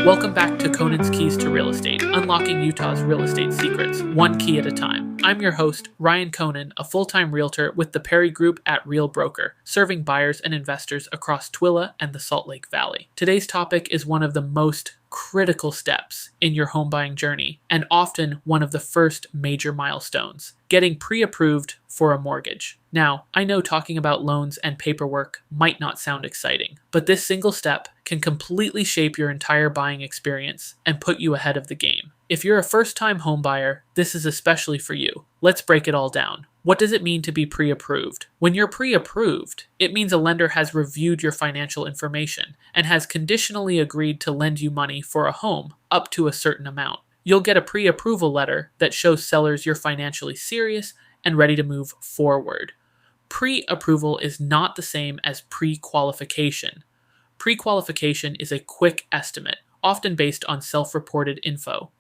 Welcome back to Konen's Keys to Real Estate, unlocking Utah's real estate secrets, one key at a time. I'm your host, Ryan Konen, a full-time realtor with the Perry Group at Real Broker, serving buyers and investors across Twila and the Salt Lake Valley. Today's topic is one of the most critical steps in your home buying journey, and often one of the first major milestones, getting pre-approved for a mortgage. Now, I know talking about loans and paperwork might not sound exciting, but this single step can completely shape your entire buying experience and put you ahead of the game. If you're a first-time home buyer, this is especially for you. Let's break it all down. What does it mean to be pre-approved? When you're pre-approved, it means a lender has reviewed your financial information and has conditionally agreed to lend you money for a home up to a certain amount. You'll get a pre-approval letter that shows sellers you're financially serious and ready to move forward. Pre-approval is not the same as pre-qualification. Pre-qualification is a quick estimate, often based on self-reported info.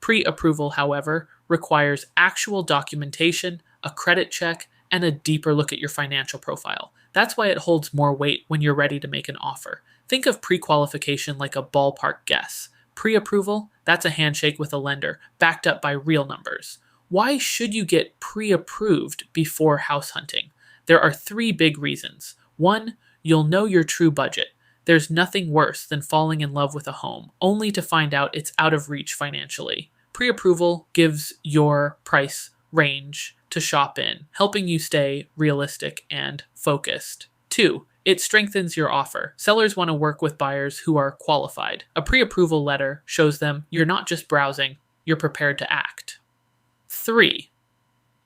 Pre-approval, however, requires actual documentation, a credit check, and a deeper look at your financial profile. That's why it holds more weight when you're ready to make an offer. Think of pre-qualification like a ballpark guess. Pre-approval, that's a handshake with a lender, backed up by real numbers. Why should you get pre-approved before house hunting? There are 3 big reasons. 1, you'll know your true budget. There's nothing worse than falling in love with a home, only to find out it's out of reach financially. Pre-approval gives your price range to shop in, helping you stay realistic and focused. 2, it strengthens your offer. Sellers want to work with buyers who are qualified. A pre-approval letter shows them you're not just browsing, you're prepared to act. 3,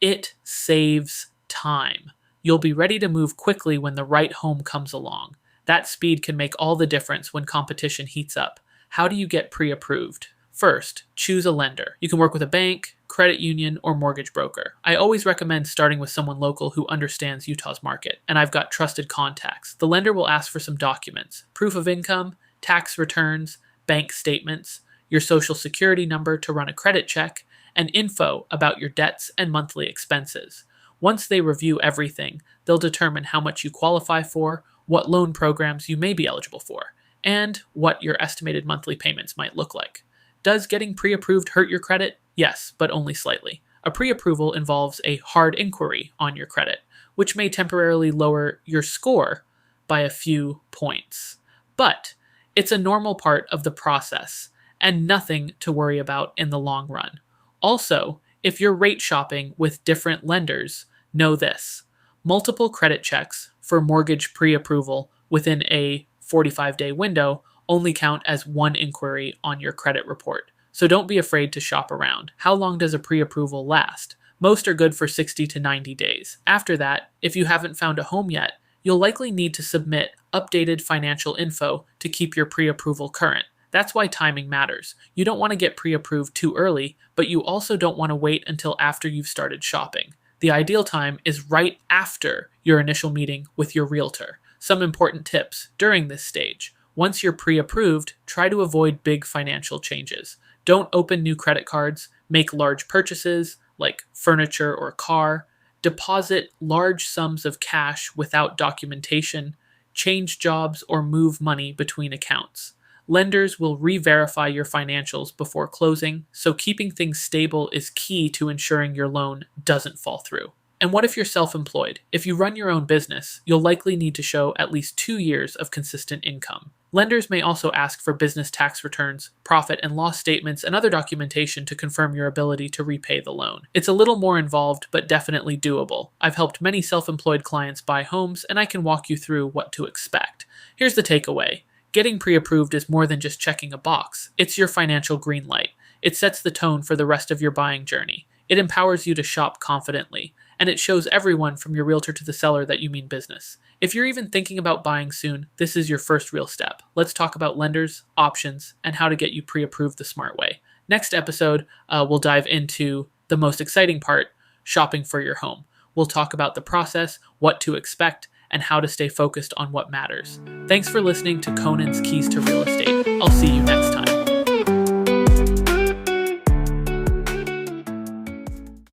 it saves time. You'll be ready to move quickly when the right home comes along. That speed can make all the difference when competition heats up. How do you get pre-approved? First, choose a lender. You can work with a bank, credit union, or mortgage broker. I always recommend starting with someone local who understands Utah's market, and I've got trusted contacts. The lender will ask for some documents: proof of income, tax returns, bank statements, your social security number to run a credit check, and info about your debts and monthly expenses. Once they review everything, they'll determine how much you qualify for, what loan programs you may be eligible for, and what your estimated monthly payments might look like. Does getting pre-approved hurt your credit? Yes, but only slightly. A pre-approval involves a hard inquiry on your credit, which may temporarily lower your score by a few points. But it's a normal part of the process and nothing to worry about in the long run. Also, if you're rate shopping with different lenders, know this: multiple credit checks for mortgage pre-approval within a 45-day window only count as one inquiry on your credit report. So don't be afraid to shop around. How long does a pre-approval last? Most are good for 60 to 90 days. After that, if you haven't found a home yet, you'll likely need to submit updated financial info to keep your pre-approval current. That's why timing matters. You don't want to get pre-approved too early, but you also don't want to wait until after you've started shopping. The ideal time is right after your initial meeting with your realtor. Some important tips during this stage: once you're pre-approved, try to avoid big financial changes. Don't open new credit cards, make large purchases like furniture or a car, deposit large sums of cash without documentation, change jobs, or move money between accounts. Lenders will re-verify your financials before closing, so keeping things stable is key to ensuring your loan doesn't fall through. And what if you're self-employed? If you run your own business, you'll likely need to show at least 2 years of consistent income. Lenders may also ask for business tax returns, profit and loss statements, and other documentation to confirm your ability to repay the loan. It's a little more involved, but definitely doable. I've helped many self-employed clients buy homes, and I can walk you through what to expect. Here's the takeaway: getting pre-approved is more than just checking a box. It's your financial green light. It sets the tone for the rest of your buying journey. It empowers you to shop confidently, and it shows everyone from your realtor to the seller that you mean business. If you're even thinking about buying soon, this is your first real step. Let's talk about lenders, options, and how to get you pre-approved the smart way. Next episode, we'll dive into the most exciting part, shopping for your home. We'll talk about the process, what to expect, and how to stay focused on what matters. Thanks for listening to Konen's Keys to Real Estate. I'll see you next time.